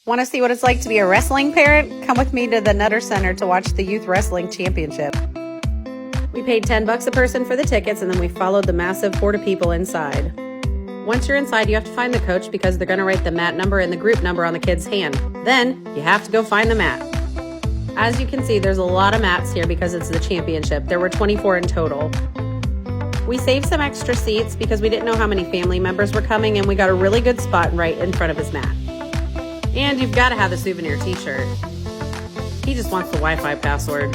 Want to see what it's like to be a wrestling parent? Come with me to the Nutter Center to watch the Youth Wrestling Championship. We paid $10 a person for the tickets, and then we followed the massive horde of people inside. Once you're inside, you have to find the coach because they're going to write the mat number and the group number on the kid's hand. Then, you have to go find the mat. As you can see, there's a lot of mats here because it's the championship. There were 24 in total. We saved some extra seats because we didn't know how many family members were coming, and we got a really good spot right in front of his mat. And you've got to have the souvenir t-shirt. He just wants the Wi-Fi password.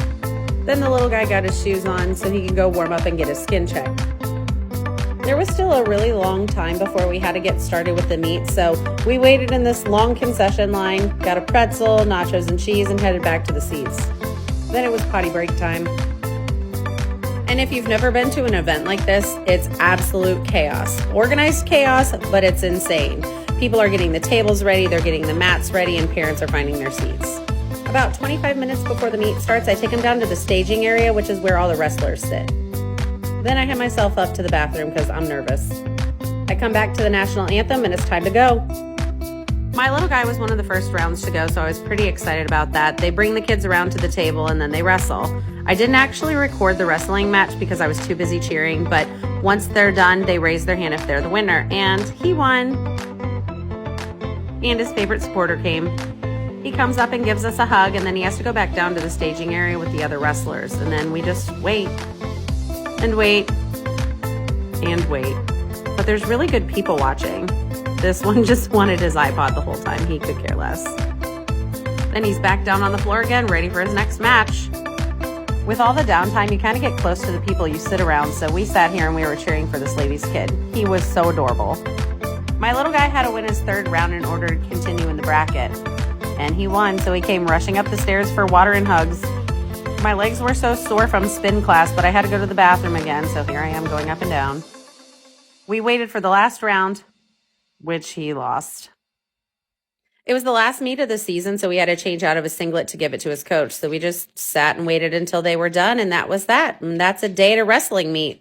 Then the little guy got his shoes on so he could go warm up and get his skin checked. There was still a really long time before we had to get started with the meat, so we waited in this long concession line, got a pretzel, nachos, and cheese, and headed back to the seats. Then it was potty break time. And if you've never been to an event like this, it's absolute chaos. Organized chaos, but it's insane. People are getting the tables ready, they're getting the mats ready, and parents are finding their seats. About 25 minutes before the meet starts, I take them down to the staging area, which is where all the wrestlers sit. Then I head myself up to the bathroom because I'm nervous. I come back to the national anthem and it's time to go. My little guy was one of the first rounds to go, so I was pretty excited about that. They bring the kids around to the table and then they wrestle. I didn't actually record the wrestling match because I was too busy cheering, but once they're done, they raise their hand if they're the winner, and he won. And his favorite supporter came. He comes up and gives us a hug, and then he has to go back down to the staging area with the other wrestlers, and then we just wait and wait and wait. But there's really good people watching. This one just wanted his iPod the whole time. He could care less. Then he's back down on the floor again, ready for his next match. With all the downtime, you kind of get close to the people you sit around, so we sat here and we were cheering for this lady's kid. He was so adorable. My little guy had to win his third round in order to continue in the bracket. And he won, so he came rushing up the stairs for water and hugs. My legs were so sore from spin class, but I had to go to the bathroom again, so here I am going up and down. We waited for the last round, which he lost. It was the last meet of the season, so we had to change out of a singlet to give it to his coach. So we just sat and waited until they were done, and that was that. And that's a day at a wrestling meet.